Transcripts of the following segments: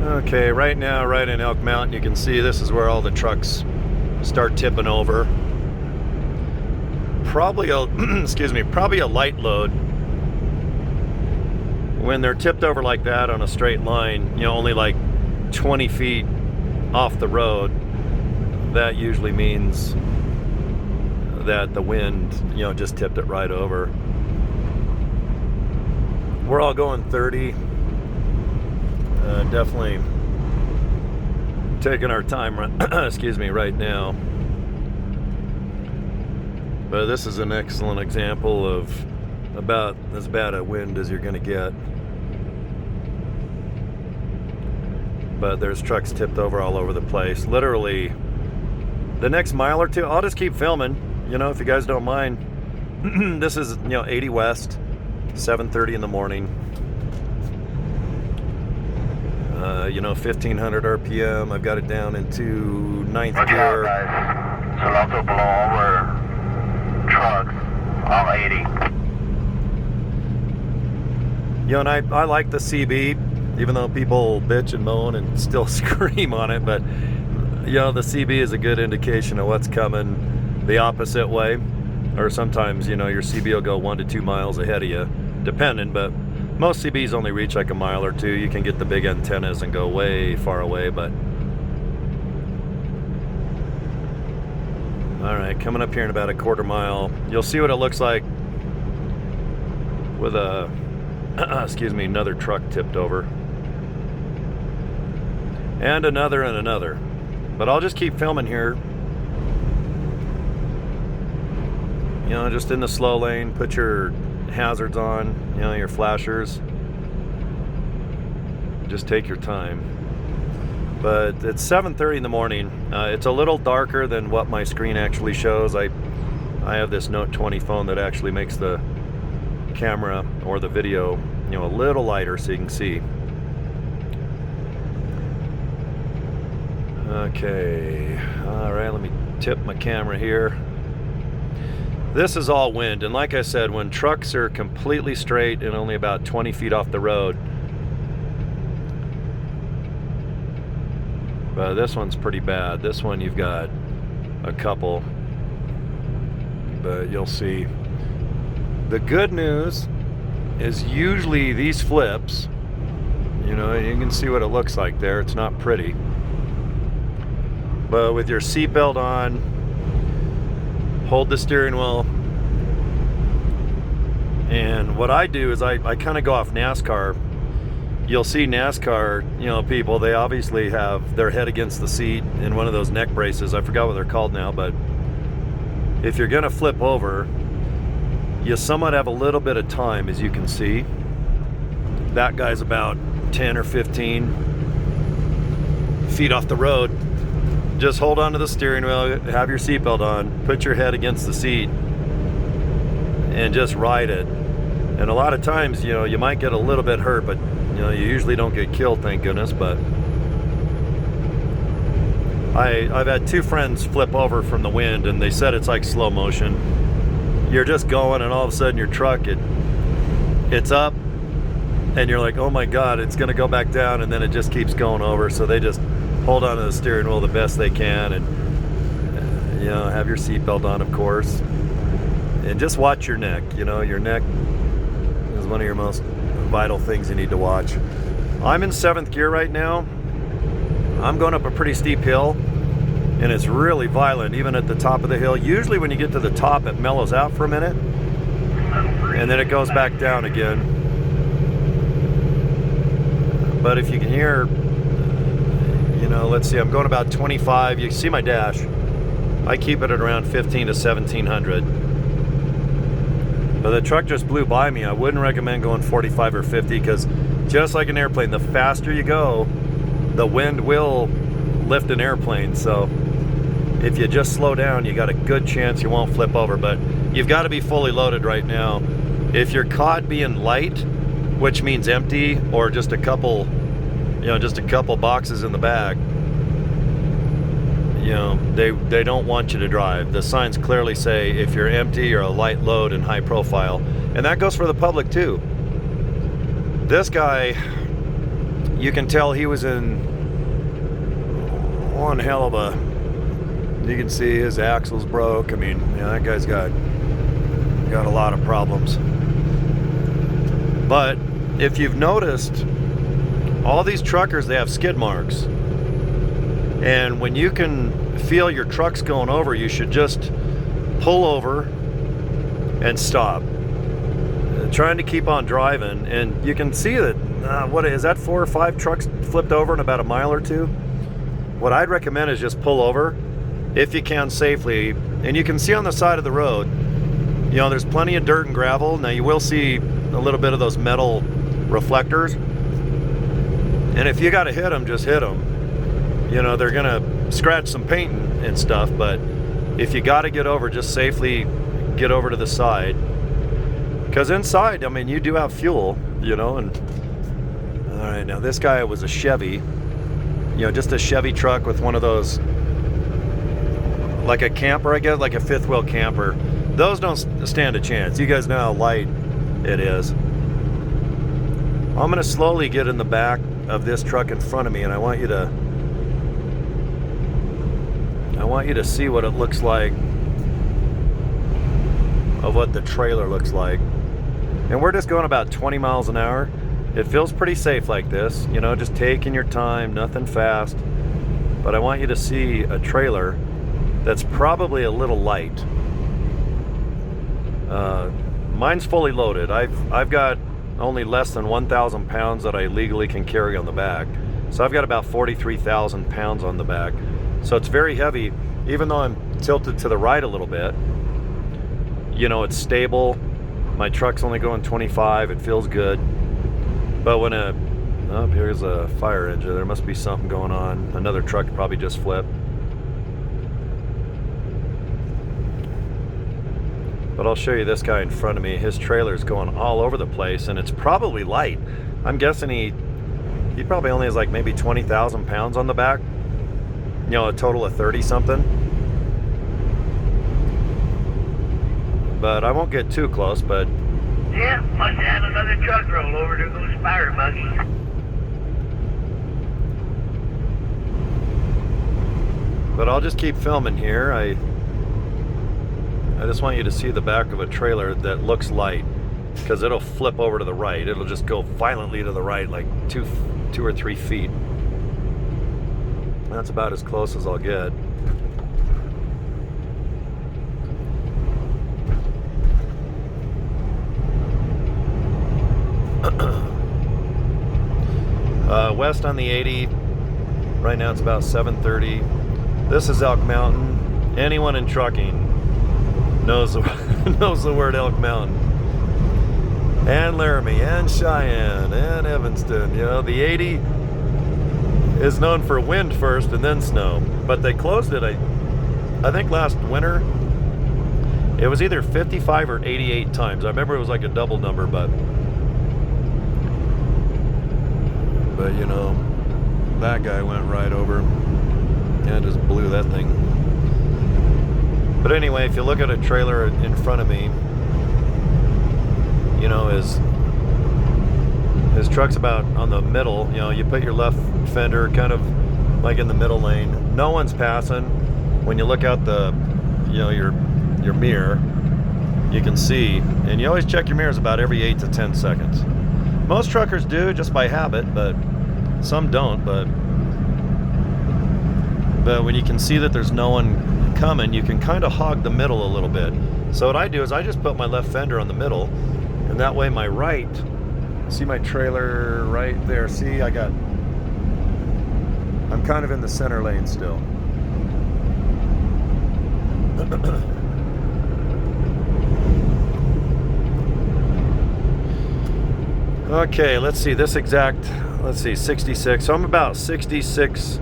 Okay, right now, right in Elk Mountain, you can see this is where all the trucks start tipping over. Probably a, excuse me, probably a light load. When they're tipped over like that on a straight line, you know, only like 20 feet off the road, that usually means that the wind, you know, just tipped it right over. We're all going 30. Definitely taking our time, excuse me, right now. But this is an excellent example of about as bad a wind as you're going to get. But there's trucks tipped over all over the place. Literally, the next mile or two, I'll just keep filming, you know, if you guys don't mind. This is, you know, 80 west, 7:30 in the morning. You know, 1500 RPM. I've got it down into ninth gear. Should also blow over trucks, all 80. You know, and I like the CB, even though people bitch and moan and still scream on it, but you know, the CB is a good indication of what's coming the opposite way. Or sometimes, you know, your CB will go 1 to 2 miles ahead of you, depending, but most CBs only reach like a mile or two. You can get the big antennas and go way far away, but all right, coming up here in about a quarter mile, you'll see what it looks like with a excuse me, another truck tipped over, and another, but I'll just keep filming here, you know, just in the slow lane. Put your hazards on, you know, your flashers. Just take your time. But it's 7:30 in the morning. It's a little darker than what my screen actually shows. I have this Note 20 phone that actually makes the camera or the video, you know, a little lighter so you can see. Okay, all right, let me tip my camera here. This is all wind, and like I said, when trucks are completely straight and only about 20 feet off the road, but this one's pretty bad. This one you've got a couple, but you'll see. The good news is usually these flips, you know, you can see what it looks like there. It's not pretty. But with your seatbelt on, hold the steering wheel. And what I do is I kind of go off NASCAR. You'll see NASCAR, you know, people, they obviously have their head against the seat in one of those neck braces. I forgot what they're called now, but if you're gonna flip over, you somewhat have a little bit of time, as you can see. That guy's about 10 or 15 feet off the road. Just hold on to the steering wheel, have your seatbelt on, put your head against the seat, and just ride it. And a lot of times, you know, you might get a little bit hurt, but you know, you usually don't get killed, thank goodness. But I've had 2 friends flip over from the wind, and they said it's like slow motion. You're just going, and all of a sudden your truck, it's up, and you're like, oh my God, it's gonna go back down, and then it just keeps going over. So they just hold on to the steering wheel the best they can, and you know, have your seatbelt on, of course, and just watch your neck. You know, your neck is one of your most vital things you need to watch. I'm in 7th gear right now. I'm going up a pretty steep hill, and it's really violent even at the top of the hill. Usually when you get to the top, it mellows out for a minute, and then it goes back down again. But if you can hear, you know, let's see, I'm going about 25. You can see my dash. I keep it at around 15 to 1700. But the truck just blew by me. I wouldn't recommend going 45 or 50, because just like an airplane, the faster you go, the wind will lift an airplane. So if you just slow down, you got a good chance you won't flip over. But you've got to be fully loaded right now. If you're caught being light, which means empty, or just a couple, you know, just a couple boxes in the bag, you know, they don't want you to drive. The signs clearly say if you're empty or a light load and high profile, and that goes for the public too. This guy, you can tell he was in one hell of a, you can see his axles broke. I mean, yeah, that guy's got a lot of problems. But if you've noticed, all these truckers, they have skid marks. And when you can feel your truck's going over, you should just pull over and stop. Trying to keep on driving, and you can see that, what is that, 4 or 5 trucks flipped over in about a mile or two? What I'd recommend is just pull over if you can safely. And you can see on the side of the road, you know, there's plenty of dirt and gravel. Now you will see a little bit of those metal reflectors. And if you got to hit them, just hit them. You know, they're going to scratch some paint and stuff, but if you got to get over, just safely get over to the side. Because inside, I mean, you do have fuel, you know, and all right, now this guy was a Chevy, you know, just a Chevy truck with one of those, like a camper, I guess, like a fifth wheel camper. Those don't stand a chance. You guys know how light it is. I'm going to slowly get in the back of this truck in front of me, and I want you to see what it looks like, of what the trailer looks like. And we're just going about 20 miles an hour. It feels pretty safe like this, you know, just taking your time, nothing fast. But I want you to see a trailer that's probably a little light. Mine's fully loaded. I've got only less than 1,000 pounds that I legally can carry on the back. So I've got about 43,000 pounds on the back. So it's very heavy, even though I'm tilted to the right a little bit. You know, it's stable. My truck's only going 25. It feels good. But when oh, here's a fire engine. There must be something going on. Another truck probably just flipped. But I'll show you this guy in front of me. His trailer's going all over the place, and it's probably light. I'm guessing he probably only has like maybe 20,000 pounds on the back. You know, a total of 30 something. But I won't get too close, but... Yeah, must have had another truck roll over to those fire buggies. But I'll just keep filming here. I just want you to see the back of a trailer that looks light, because it'll flip over to the right. It'll just go violently to the right, like two or 3 feet. That's about as close as I'll get. West on the 80. Right now it's about 7:30. This is Elk Mountain. Anyone in trucking knows the word Elk Mountain. And Laramie, and Cheyenne, and Evanston. You know, the 80 is known for wind first and then snow. But they closed it, I think last winter. It was either 55 or 88 times. I remember it was like a double number, but you know, that guy went right over and just blew that thing. But anyway, if you look at a trailer in front of me, you know, his truck's about on the middle. You know, you put your left fender kind of like in the middle lane. No one's passing. When you look out the, you know, your mirror, you can see, and you always check your mirrors about every 8 to 10 seconds. Most truckers do just by habit, but some don't. But when you can see that there's no one coming, you can kind of hog the middle a little bit. So what I do is I just put my left fender on the middle, and that way my right, see my trailer right there, see I'm kind of in the center lane still. Okay, let's see, 66. So I'm about 66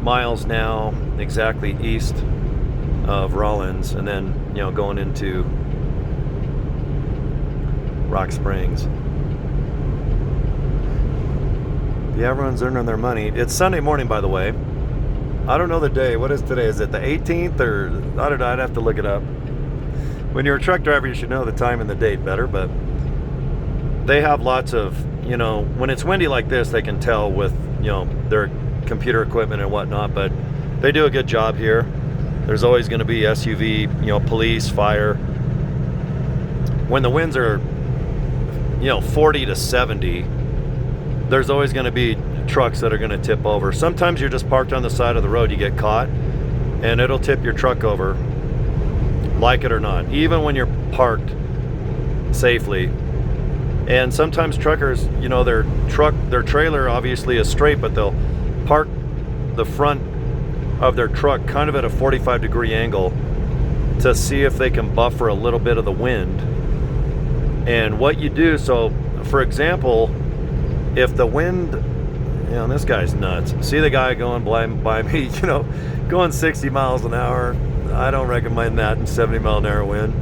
miles now, exactly east of Rollins, and then, you know, going into Rock Springs. Yeah, everyone's earning their money. It's Sunday morning, by the way. I don't know the day. What is today? Is it the 18th, or I don't know, I'd have to look it up. When you're a truck driver, you should know the time and the date better, but they have lots of you know, when it's windy like this, they can tell with, you know, their computer equipment and whatnot, but they do a good job here. There's always going to be SUV, you know, police, fire. When the winds are, you know, 40 to 70, there's always going to be trucks that are going to tip over. Sometimes you're just parked on the side of the road, you get caught, and it'll tip your truck over, like it or not, even when you're parked safely. And sometimes truckers, you know, their trailer obviously is straight, but they'll park the front of their truck kind of at a 45-degree angle to see if they can buffer a little bit of the wind. And what you do, so for example, if the wind, you know, this guy's nuts. See the guy going by me, you know, going 60 miles an hour. I don't recommend that in 70-mile-an-hour wind.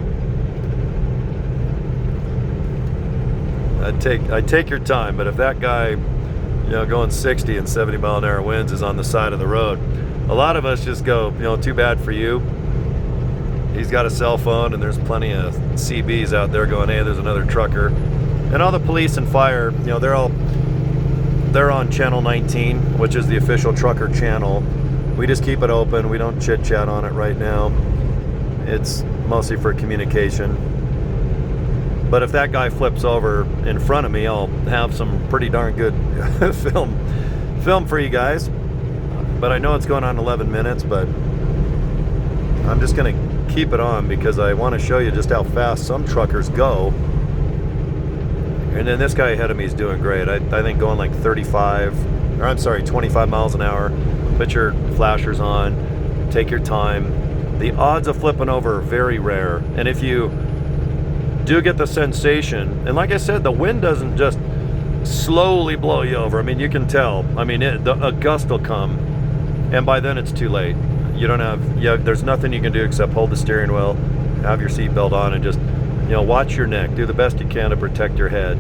I'd take your time, but if that guy, you know, going 60 and 70-mile-an-hour winds is on the side of the road, a lot of us just go, you know, too bad for you. He's got a cell phone, and there's plenty of CBs out there going, hey, there's another trucker. And all the police and fire, you know, they're on channel 19, which is the official trucker channel. We just keep it open. We don't chit chat on it right now. It's mostly for communication. But if that guy flips over in front of me, I'll have some pretty darn good film for you guys. But I know it's going on 11 minutes, but I'm just going to keep it on because I want to show you just how fast some truckers go. And then this guy ahead of me is doing great. I think going like 25 miles an hour. Put your flashers on, take your time. The odds of flipping over are very rare. And if you do get the sensation, and like I said, the wind doesn't just slowly blow you over. I mean, you can tell. I mean, a gust will come, and by then it's too late. You don't have, there's nothing you can do except hold the steering wheel, have your seatbelt on, and just, you know, watch your neck. Do the best you can to protect your head.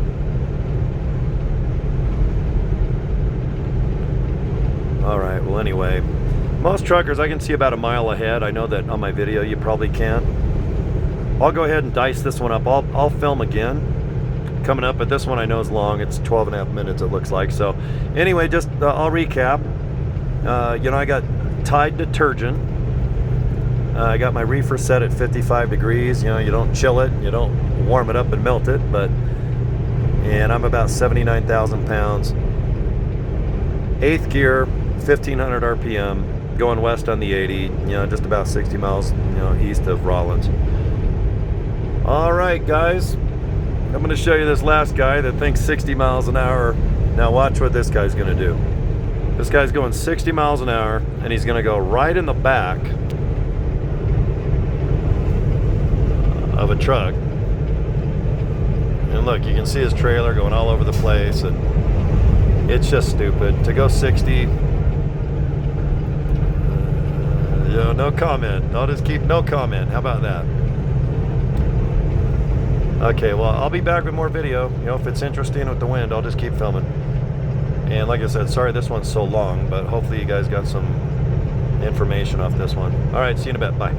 All right, well, anyway, most truckers, I can see about a mile ahead. I know that on my video you probably can't. I'll go ahead and dice this one up. I'll film again coming up, but this one I know is long. It's 12 and a half minutes, it looks like. So anyway, just I'll recap. You know, I got Tide detergent. I got my reefer set at 55 degrees. You know, you don't chill it, you don't warm it up and melt it, and I'm about 79,000 pounds. 8th gear, 1500 RPM, going west on the 80, you know, just about 60 miles, you know, east of Rollins. All right, guys, I'm going to show you this last guy that thinks 60 miles an hour. Now watch what this guy's going to do. This guy's going 60 miles an hour, and he's going to go right in the back of a truck. And look, you can see his trailer going all over the place, and it's just stupid. To go 60, you know, no comment. I'll just keep no comment. How about that? Okay, well, I'll be back with more video. You know, if it's interesting with the wind, I'll just keep filming. And like I said, sorry this one's so long, but hopefully you guys got some information off this one. All right, see you in a bit. Bye.